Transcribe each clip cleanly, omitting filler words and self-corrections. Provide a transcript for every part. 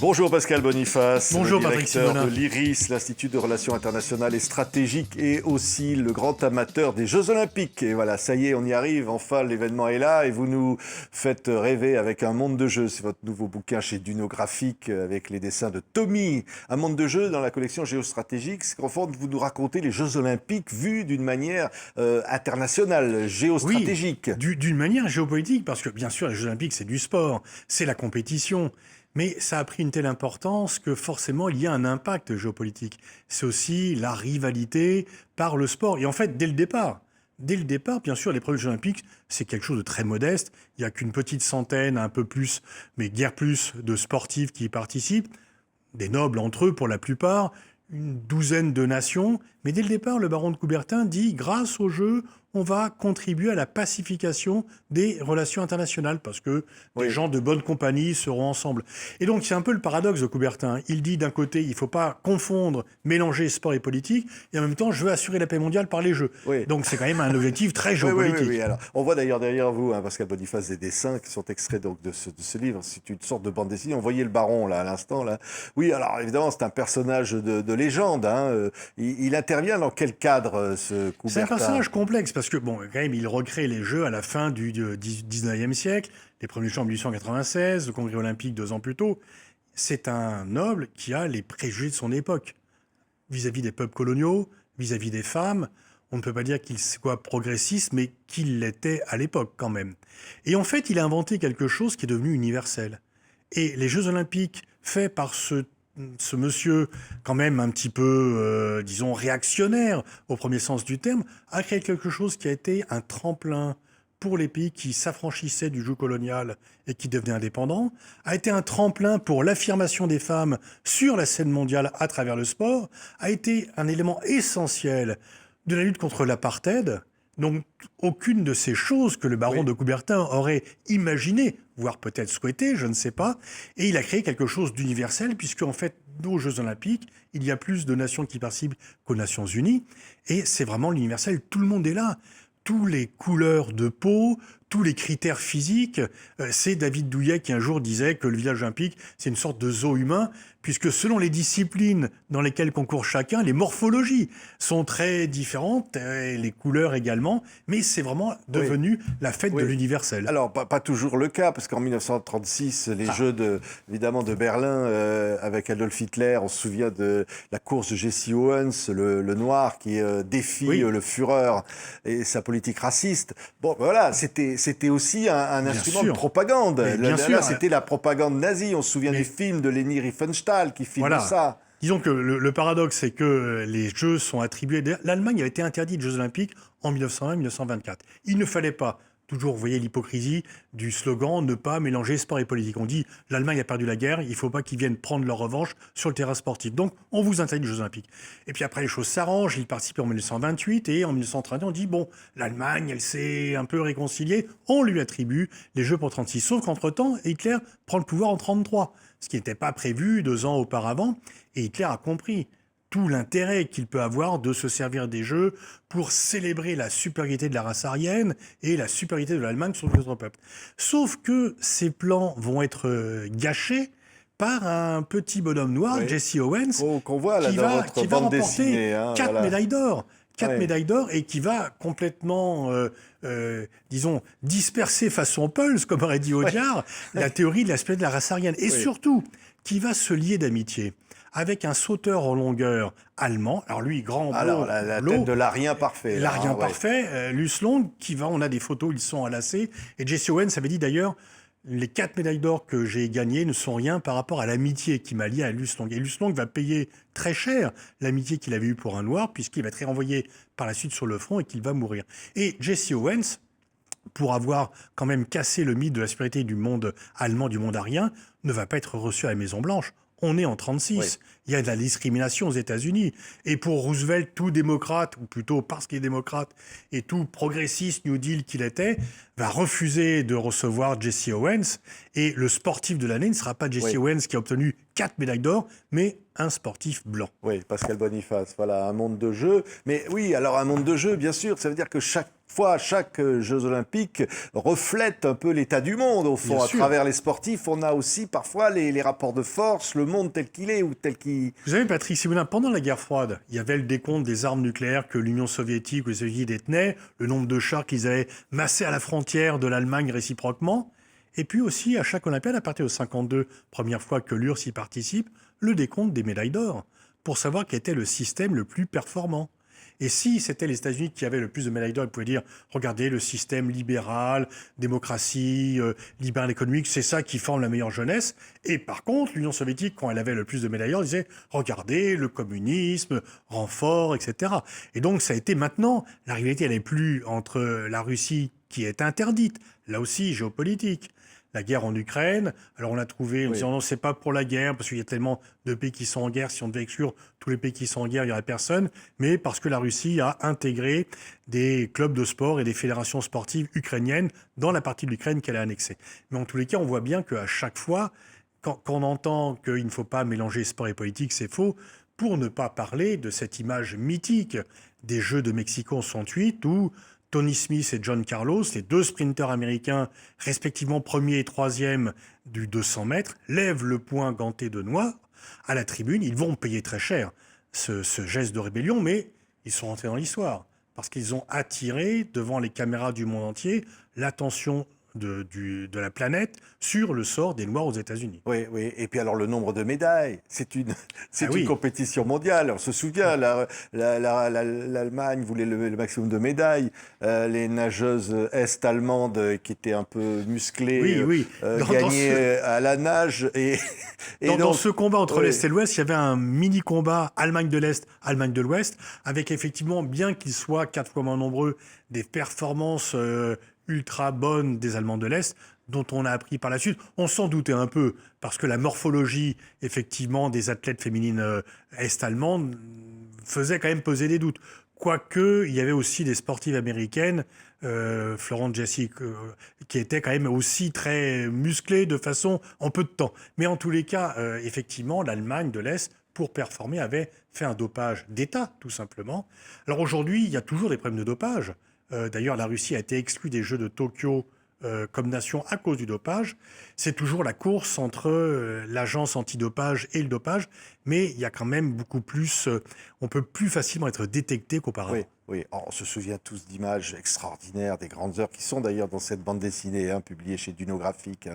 Bonjour Pascal Boniface, Bonjour le Patrick directeur Simonin. de l'IRIS, l'Institut de Relations Internationales et Stratégiques, et aussi le grand amateur des Jeux Olympiques. Et voilà, ça y est, on y arrive, enfin l'événement est là et vous nous faites rêver avec Un monde de jeux. C'est votre nouveau bouquin chez Dunographique avec les dessins de Tommy. Un monde de jeux dans la collection géostratégique, c'est qu'en fait vous nous racontez les Jeux Olympiques vus d'une manière internationale, géostratégique. Oui, d'une manière géopolitique, parce que bien sûr les Jeux Olympiques c'est du sport, c'est la compétition. Mais ça a pris une telle importance que forcément il y a un impact géopolitique. C'est aussi la rivalité par le sport. Et en fait, dès le départ, bien sûr, les premiers Jeux Olympiques, c'est quelque chose de très modeste. Il n'y a qu'une petite centaine, un peu plus, mais guère plus de sportifs qui y participent. Des nobles entre eux pour la plupart, une douzaine de nations. Mais dès le départ, le baron de Coubertin dit, grâce aux Jeux, on va contribuer à la pacification des relations internationales parce que des gens de bonne compagnie seront ensemble. Et donc, c'est un peu le paradoxe de Coubertin. Il dit d'un côté, il ne faut pas confondre, mélanger sport et politique, et en même temps, je veux assurer la paix mondiale par les Jeux. Oui. Donc, c'est quand même un objectif très géopolitique. Oui. Alors, on voit d'ailleurs derrière vous, Pascal Boniface, des dessins qui sont extraits donc, de ce livre. C'est une sorte de bande dessinée. On voyait le baron là à l'instant. Là. Oui, alors évidemment, c'est un personnage de légende. Il intervient dans quel cadre, ce Coubertin ? C'est un personnage complexe parce que, bon, quand même, il recrée les Jeux à la fin du 19e siècle, les premiers Jeux en 1896, le Congrès olympique 2 ans plus tôt. C'est un noble qui a les préjugés de son époque vis-à-vis des peuples coloniaux, vis-à-vis des femmes. On ne peut pas dire qu'il soit progressiste, mais qu'il l'était à l'époque quand même. Et en fait, il a inventé quelque chose qui est devenu universel. Et les Jeux olympiques faits par ce monsieur, quand même un petit peu, disons, réactionnaire au premier sens du terme, a créé quelque chose qui a été un tremplin pour les pays qui s'affranchissaient du joug colonial et qui devenaient indépendants, a été un tremplin pour l'affirmation des femmes sur la scène mondiale à travers le sport, a été un élément essentiel de la lutte contre l'apartheid. Donc, aucune de ces choses que le baron de Coubertin aurait imaginé, voire peut-être souhaité, je ne sais pas. Et il a créé quelque chose d'universel, puisque en fait, aux Jeux Olympiques, il y a plus de nations qui participent qu'aux Nations Unies. Et c'est vraiment l'universel, tout le monde est là. Tous les couleurs de peau, tous les critères physiques. C'est David Douillet qui un jour disait que le village olympique, c'est une sorte de zoo humain, puisque selon les disciplines dans lesquelles concourt chacun, les morphologies sont très différentes, et les couleurs également, mais c'est vraiment devenu la fête de l'universel. Alors, pas toujours le cas, parce qu'en 1936, les Jeux évidemment de Berlin, avec Adolf Hitler, on se souvient de la course de Jesse Owens, le noir qui défie le Führer et sa politique raciste. Bon, voilà, c'était aussi un instrument de propagande. Là, c'était la propagande nazie. On se souvient du film de Leni Riefenstahl qui filme ça. Disons que le paradoxe, c'est que les Jeux sont attribués... L'Allemagne a été interdite des Jeux Olympiques en 1920-1924. Il ne fallait pas, toujours, vous voyez l'hypocrisie du slogan « ne pas mélanger sport et politique ». On dit « l'Allemagne a perdu la guerre, il ne faut pas qu'ils viennent prendre leur revanche sur le terrain sportif ». Donc, on vous interdit les Jeux Olympiques. Et puis après, les choses s'arrangent, ils participent en 1928, et en 1931, on dit « bon, l'Allemagne, elle s'est un peu réconciliée, on lui attribue les Jeux pour 36 ». Sauf qu'entre-temps, Hitler prend le pouvoir en 1933, ce qui n'était pas prévu 2 ans auparavant, et Hitler a compris tout l'intérêt qu'il peut avoir de se servir des Jeux pour célébrer la supériorité de la race aryenne et la supériorité de l'Allemagne sur les autres peuples. Sauf que ces plans vont être gâchés par un petit bonhomme noir, Jesse Owens, qu'on voit là qui va remporter 4 médailles d'or. 4 médailles d'or et qui va complètement, disons, disperser façon Pulse, comme aurait dit Audiard, la théorie de l'aspect de la race aryenne. Et surtout, qui va se lier d'amitié avec un sauteur en longueur allemand. Alors lui, grand, blond, la tête de l'Arien parfait. L'Arien parfait, Luce Long, on a des photos, ils sont enlacés. Et Jesse Owens avait dit d'ailleurs, les 4 médailles d'or que j'ai gagnées ne sont rien par rapport à l'amitié qui m'a lié à Luce Long. Et Luce Long va payer très cher l'amitié qu'il avait eue pour un noir, puisqu'il va être renvoyé par la suite sur le front et qu'il va mourir. Et Jesse Owens, pour avoir quand même cassé le mythe de la supériorité du monde allemand, du monde arien, ne va pas être reçu à la Maison-Blanche. On est en 1936. il y a de la discrimination aux États-Unis. Et pour Roosevelt, tout démocrate, ou plutôt parce qu'il est démocrate, et tout progressiste New Deal qu'il était, va refuser de recevoir Jesse Owens. Et le sportif de l'année ne sera pas Jesse Owens qui a obtenu 4 médailles d'or, mais un sportif blanc. Oui, Pascal Boniface, voilà, un monde de jeu. Mais oui, alors un monde de jeu, bien sûr, ça veut dire que chaque Jeux Olympiques reflète un peu l'état du monde, au fond. Bien À sûr. travers les sportifs, on a aussi parfois les rapports de force, le monde tel qu'il est ou tel qu'il... Vous savez, Patrick Simonin, pendant la guerre froide, il y avait le décompte des armes nucléaires que l'Union soviétique ou les États-Unis détenaient, le nombre de chars qu'ils avaient massés à la frontière de l'Allemagne réciproquement. Et puis aussi, à chaque Olympiade, à partir de 52, première fois que l'URSS y participe, le décompte des médailles d'or, pour savoir quel était le système le plus performant. Et si c'était les États-Unis qui avaient le plus de médailles d'or, ils pouvaient dire, regardez, le système libéral, démocratie, libéral économique, c'est ça qui forme la meilleure jeunesse. Et par contre, l'Union soviétique, quand elle avait le plus de médailles d'or, disait, regardez, le communisme, renfort, etc. Et donc, ça a été maintenant, la rivalité, elle n'est plus entre la Russie, qui est interdite, là aussi, géopolitique, la guerre en Ukraine. Alors on a trouvé, on disait non, c'est pas pour la guerre, parce qu'il y a tellement de pays qui sont en guerre. Si on devait exclure tous les pays qui sont en guerre, il n'y aurait personne. Mais parce que la Russie a intégré des clubs de sport et des fédérations sportives ukrainiennes dans la partie de l'Ukraine qu'elle a annexée. Mais en tous les cas, on voit bien qu'à chaque fois, quand on entend qu'il ne faut pas mélanger sport et politique, c'est faux. Pour ne pas parler de cette image mythique des Jeux de Mexico en 68 où Tony Smith et John Carlos, les deux sprinteurs américains, respectivement premier et troisième du 200 mètres, lèvent le poing ganté de noir à la tribune. Ils vont payer très cher ce geste de rébellion, mais ils sont rentrés dans l'histoire parce qu'ils ont attiré devant les caméras du monde entier l'attention de la planète sur le sort des Noirs aux États-Unis. Oui, oui. Et puis alors le nombre de médailles, c'est une compétition mondiale. On se souvient, l'Allemagne voulait le maximum de médailles. Les nageuses est-allemandes qui étaient un peu musclées gagnaient à la nage. Dans ce combat entre l'Est et l'Ouest, il y avait un mini-combat Allemagne de l'Est, Allemagne de l'Ouest, avec effectivement, bien qu'ils soient 4 fois moins nombreux, des performances ultra bonne des Allemands de l'Est, dont on a appris par la suite. On s'en doutait un peu, parce que la morphologie, effectivement, des athlètes féminines est-allemandes faisait quand même peser des doutes. Quoique, il y avait aussi des sportives américaines, Florence Jessie, qui étaient quand même aussi très musclées de façon en peu de temps. Mais en tous les cas, effectivement, l'Allemagne de l'Est, pour performer, avait fait un dopage d'État, tout simplement. Alors aujourd'hui, il y a toujours des problèmes de dopage. D'ailleurs, la Russie a été exclue des Jeux de Tokyo comme nation à cause du dopage. C'est toujours la course entre l'agence antidopage et le dopage, mais il y a quand même beaucoup plus... on peut plus facilement être détecté qu'auparavant. Oui, oui. On se souvient tous d'images extraordinaires, des grandes heures, qui sont d'ailleurs dans cette bande dessinée, publiée chez Duno Graphique,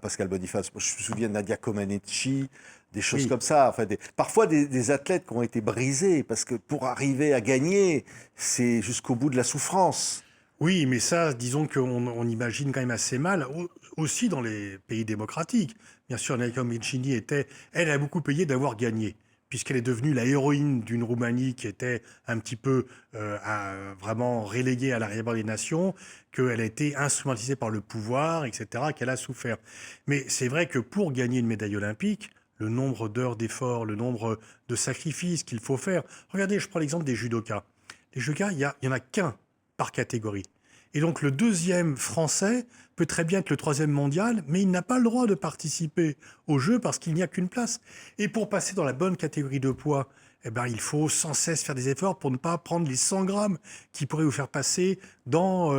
Pascal Boniface. Moi, je me souviens de Nadia Comaneci, des choses comme ça. Enfin, parfois des athlètes qui ont été brisés, parce que pour arriver à gagner, c'est jusqu'au bout de la souffrance. Oui, mais ça, disons qu'on imagine quand même assez mal, aussi dans les pays démocratiques. Bien sûr, Nadia Comaneci elle a beaucoup payé d'avoir gagné, puisqu'elle est devenue la héroïne d'une Roumanie qui était un petit peu vraiment reléguée à l'arrière-ban des nations, qu'elle a été instrumentalisée par le pouvoir, etc., qu'elle a souffert. Mais c'est vrai que pour gagner une médaille olympique, le nombre d'heures d'effort, le nombre de sacrifices qu'il faut faire. Regardez, je prends l'exemple des judokas. Les judokas, il y en a qu'un par catégorie. Et donc le deuxième français peut très bien être le troisième mondial, mais il n'a pas le droit de participer aux Jeux parce qu'il n'y a qu'une place. Et pour passer dans la bonne catégorie de poids, il faut sans cesse faire des efforts pour ne pas prendre les 100 grammes qui pourraient vous faire passer dans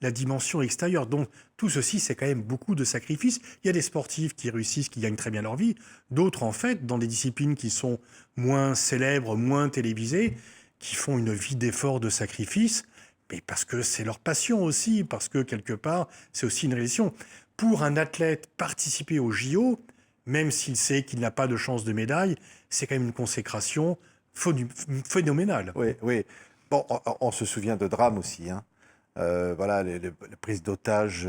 la dimension extérieure. Donc tout ceci, c'est quand même beaucoup de sacrifices. Il y a des sportifs qui réussissent, qui gagnent très bien leur vie. D'autres, en fait, dans des disciplines qui sont moins célèbres, moins télévisées, qui font une vie d'efforts, de sacrifices, mais parce que c'est leur passion aussi, parce que quelque part, c'est aussi une réalisation. Pour un athlète, participer au JO, même s'il sait qu'il n'a pas de chance de médaille, c'est quand même une consécration phénoménale. Oui, oui. Bon, on se souvient de drames aussi, voilà, la prise d'otage.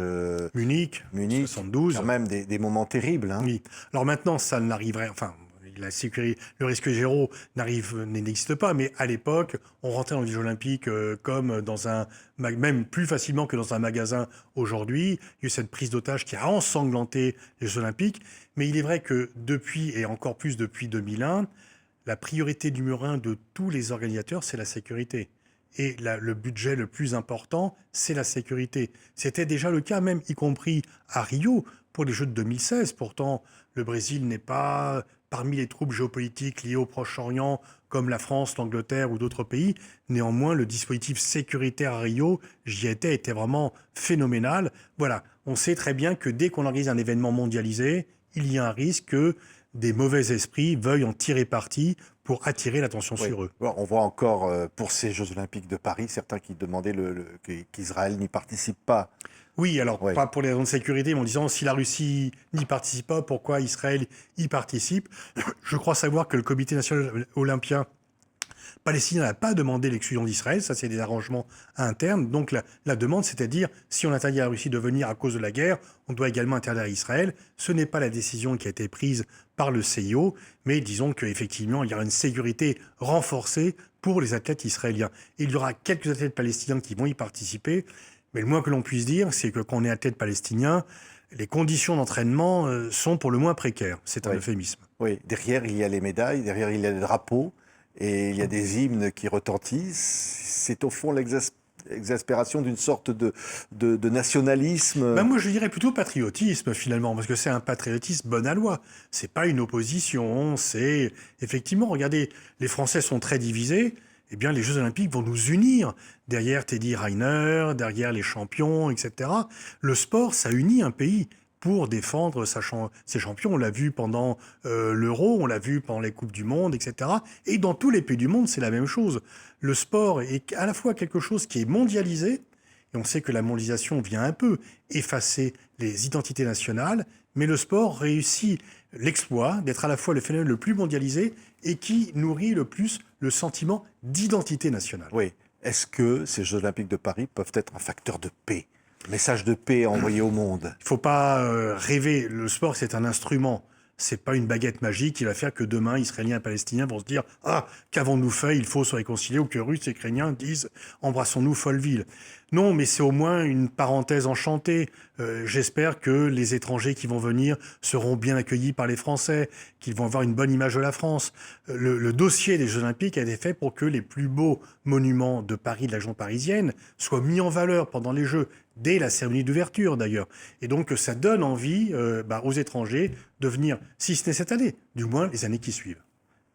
Munich, 72. Quand même des moments terribles. Oui. Alors maintenant, ça n'arriverait... Enfin, la sécurité, le risque zéro n'existe pas, mais à l'époque, on rentrait dans les Jeux Olympiques comme dans un... même plus facilement que dans un magasin aujourd'hui. Il y a eu cette prise d'otage qui a ensanglanté les Jeux Olympiques. Mais il est vrai que depuis, et encore plus depuis 2001, la priorité numéro un de tous les organisateurs, c'est la sécurité. Et le budget le plus important, c'est la sécurité. C'était déjà le cas même, y compris à Rio, pour les Jeux de 2016. Pourtant, le Brésil n'est pas parmi les troupes géopolitiques liées au Proche-Orient, comme la France, l'Angleterre ou d'autres pays. Néanmoins, le dispositif sécuritaire à Rio, j'y étais, était vraiment phénoménal. Voilà, on sait très bien que dès qu'on organise un événement mondialisé, il y a un risque que des mauvais esprits veuillent en tirer parti pour attirer l'attention Oui. sur eux. Bon, on voit encore pour ces Jeux Olympiques de Paris, certains qui demandaient qu'Israël n'y participe pas. Oui, alors Oui. pas pour les raisons de sécurité, mais en disant si la Russie n'y participe pas, pourquoi Israël y participe? Je crois savoir que le Comité national olympien palestinien n'a pas demandé l'exclusion d'Israël, ça c'est des arrangements internes. Donc la demande, c'est-à-dire si on interdit à la Russie de venir à cause de la guerre, on doit également interdire Israël. Ce n'est pas la décision qui a été prise par le CIO, mais disons qu'effectivement, il y aura une sécurité renforcée pour les athlètes israéliens. Il y aura quelques athlètes palestiniens qui vont y participer, mais le moins que l'on puisse dire, c'est que quand on est athlète palestinien, les conditions d'entraînement sont pour le moins précaires. C'est un euphémisme. Oui, derrière, il y a les médailles, derrière, il y a les drapeaux, et il y a des hymnes qui retentissent. C'est au fond l'exaspération d'une sorte de nationalisme. Ben moi, je dirais plutôt patriotisme, finalement, parce que c'est un patriotisme bon aloi. C'est pas une opposition, c'est... Effectivement, regardez, les Français sont très divisés. Eh bien, les Jeux Olympiques vont nous unir derrière Teddy Riner, derrière les champions, etc. Le sport, ça unit un pays pour défendre ses champions. On l'a vu pendant l'Euro, on l'a vu pendant les Coupes du Monde, etc. Et dans tous les pays du monde, c'est la même chose. Le sport est à la fois quelque chose qui est mondialisé, et on sait que la mondialisation vient un peu effacer les identités nationales, mais le sport réussit l'exploit d'être à la fois le phénomène le plus mondialisé et qui nourrit le plus le sentiment d'identité nationale. Oui. Est-ce que ces Jeux Olympiques de Paris peuvent être un facteur de paix? Message de paix envoyé au monde? Il ne faut pas rêver. Le sport, c'est un instrument. C'est pas une baguette magique qui va faire que demain, Israéliens et Palestiniens vont se dire « Ah, qu'avons-nous fait? Il faut se réconcilier » ou que Russes et Ukrainiens disent « Embrassons-nous, Folleville ». Non, mais c'est au moins une parenthèse enchantée. J'espère que les étrangers qui vont venir seront bien accueillis par les Français, qu'ils vont avoir une bonne image de la France. Le dossier des Jeux Olympiques a été fait pour que les plus beaux monuments de Paris, de la région parisienne, soient mis en valeur pendant les Jeux, dès la cérémonie d'ouverture d'ailleurs. Et donc ça donne envie aux étrangers de venir, si ce n'est cette année, du moins les années qui suivent.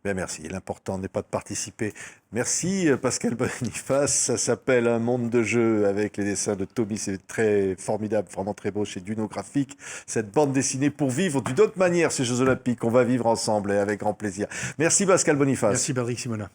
Bien, merci. L'important n'est pas de participer. Merci Pascal Boniface. Ça s'appelle Un monde de jeux avec les dessins de Tommy. C'est très formidable, vraiment très beau chez Duno Graphique. Cette bande dessinée pour vivre d'une autre manière ces Jeux Olympiques. On va vivre ensemble et avec grand plaisir. Merci Pascal Boniface. Merci Patrick Simonin.